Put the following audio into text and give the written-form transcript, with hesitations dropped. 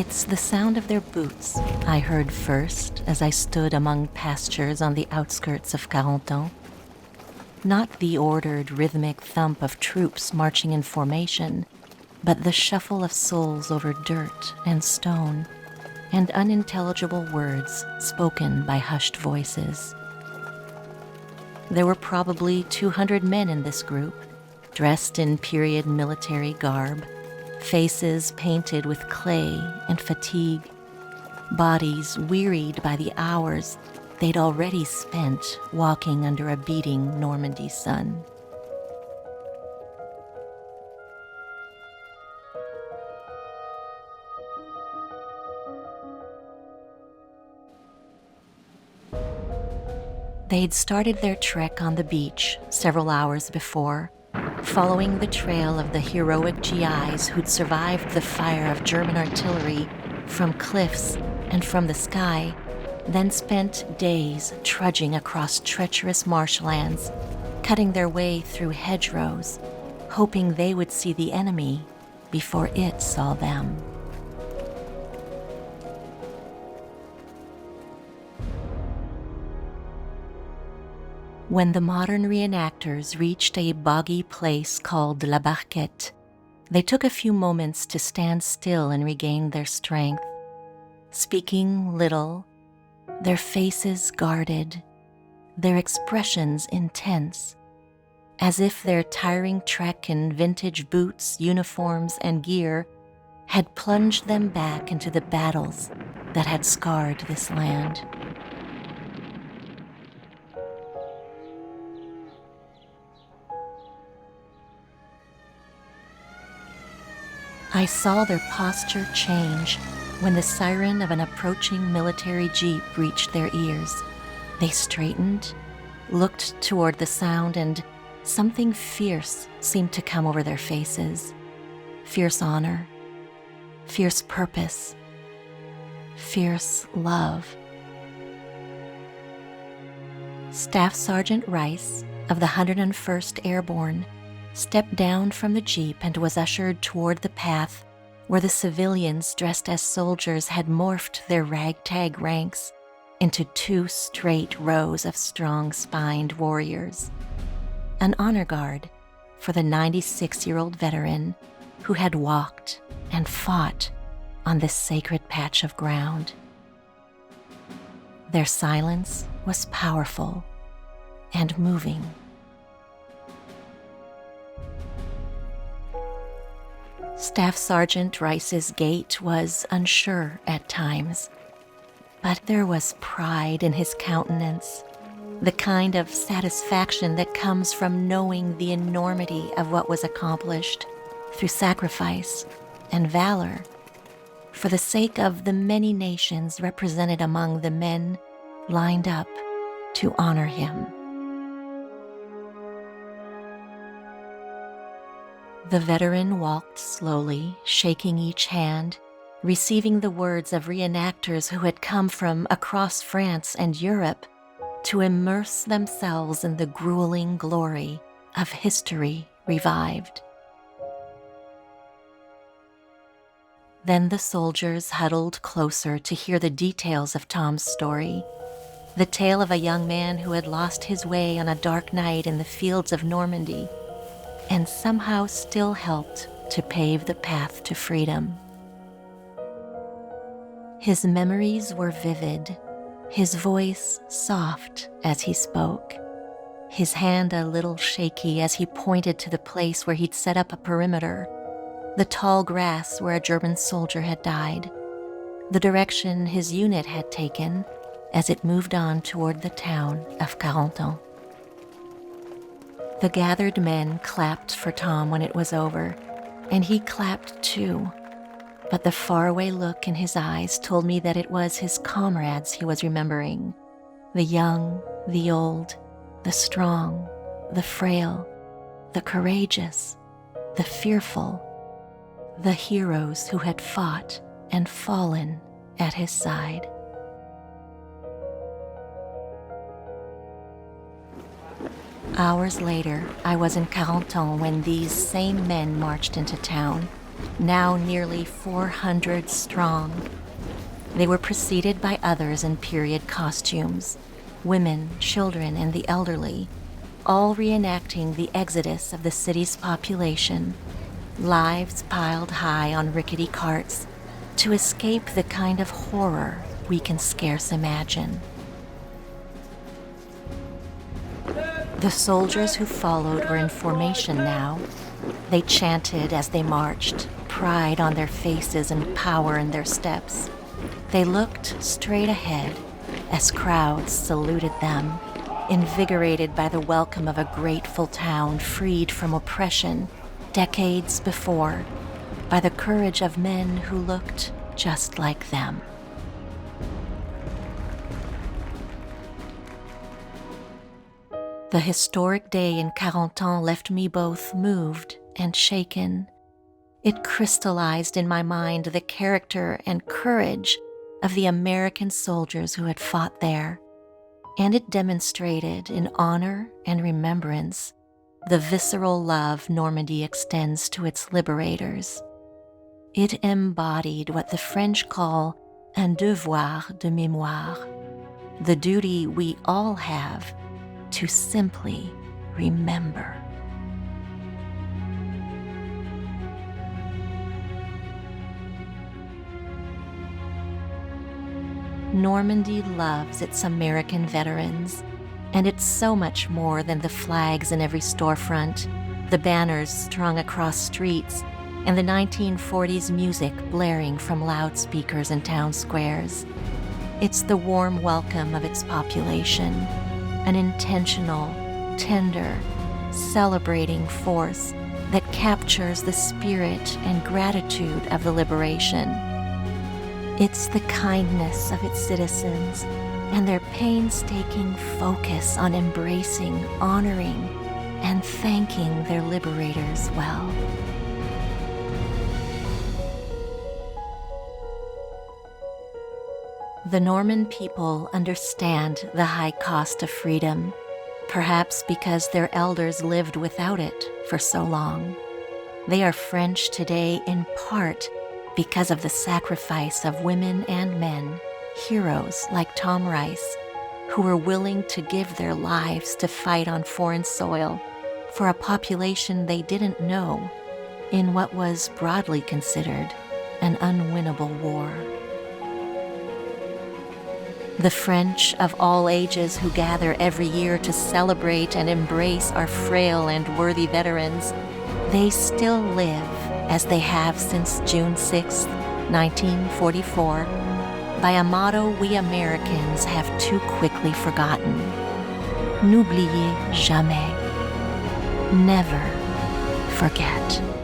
It's the sound of their boots I heard first as I stood among pastures on the outskirts of Carentan. Not the ordered, rhythmic thump of troops marching in formation, but the shuffle of soles over dirt and stone, and unintelligible words spoken by hushed voices. There were probably 200 men in this group, dressed in period military garb, faces painted with clay and fatigue, bodies wearied by the hours they'd already spent walking under a beating Normandy sun. They'd started their trek on the beach several hours before, following the trail of the heroic GIs who'd survived the fire of German artillery from cliffs and from the sky, then spent days trudging across treacherous marshlands, cutting their way through hedgerows, hoping they would see the enemy before it saw them. When the modern reenactors reached a boggy place called La Barquette, they took a few moments to stand still and regain their strength. Speaking little, their faces guarded, their expressions intense, as if their tiring trek in vintage boots, uniforms, and gear had plunged them back into the battles that had scarred this land. I saw their posture change when the siren of an approaching military jeep reached their ears. They straightened, looked toward the sound, and something fierce seemed to come over their faces. Fierce honor, fierce purpose, fierce love. Staff Sergeant Rice of the 101st Airborne stepped down from the jeep and was ushered toward the path where the civilians dressed as soldiers had morphed their ragtag ranks into 2 straight rows of strong-spined warriors. An honor guard for the 96-year-old veteran who had walked and fought on this sacred patch of ground. Their silence was powerful and moving. Staff Sergeant Rice's gait was unsure at times, but there was pride in his countenance, the kind of satisfaction that comes from knowing the enormity of what was accomplished through sacrifice and valor for the sake of the many nations represented among the men lined up to honor him. The veteran walked slowly, shaking each hand, receiving the words of reenactors who had come from across France and Europe to immerse themselves in the grueling glory of history revived. Then the soldiers huddled closer to hear the details of Tom's story, the tale of a young man who had lost his way on a dark night in the fields of Normandy, and somehow still helped to pave the path to freedom. His memories were vivid, his voice soft as he spoke, his hand a little shaky as he pointed to the place where he'd set up a perimeter, the tall grass where a German soldier had died, the direction his unit had taken as it moved on toward the town of Carentan. The gathered men clapped for Tom when it was over, and he clapped too, but the faraway look in his eyes told me that it was his comrades he was remembering, the young, the old, the strong, the frail, the courageous, the fearful, the heroes who had fought and fallen at his side. Hours later, I was in Carentan when these same men marched into town, now nearly 400 strong. They were preceded by others in period costumes, women, children, and the elderly, all reenacting the exodus of the city's population, lives piled high on rickety carts to escape the kind of horror we can scarce imagine. The soldiers who followed were in formation now. They chanted as they marched, pride on their faces and power in their steps. They looked straight ahead as crowds saluted them, invigorated by the welcome of a grateful town freed from oppression decades before, by the courage of men who looked just like them. The historic day in Carentan left me both moved and shaken. It crystallized in my mind the character and courage of the American soldiers who had fought there, and it demonstrated in honor and remembrance the visceral love Normandy extends to its liberators. It embodied what the French call un devoir de mémoire, the duty we all have to simply remember. Normandy loves its American veterans, and it's so much more than the flags in every storefront, the banners strung across streets, and the 1940s music blaring from loudspeakers in town squares. It's the warm welcome of its population, an intentional, tender, celebrating force that captures the spirit and gratitude of the liberation. It's the kindness of its citizens and their painstaking focus on embracing, honoring, and thanking their liberators well. The Norman people understand the high cost of freedom, perhaps because their elders lived without it for so long. They are French today in part because of the sacrifice of women and men, heroes like Tom Rice, who were willing to give their lives to fight on foreign soil for a population they didn't know in what was broadly considered an unwinnable war. The French of all ages who gather every year to celebrate and embrace our frail and worthy veterans, they still live as they have since June 6, 1944, by a motto we Americans have too quickly forgotten: N'oubliez jamais. Never forget.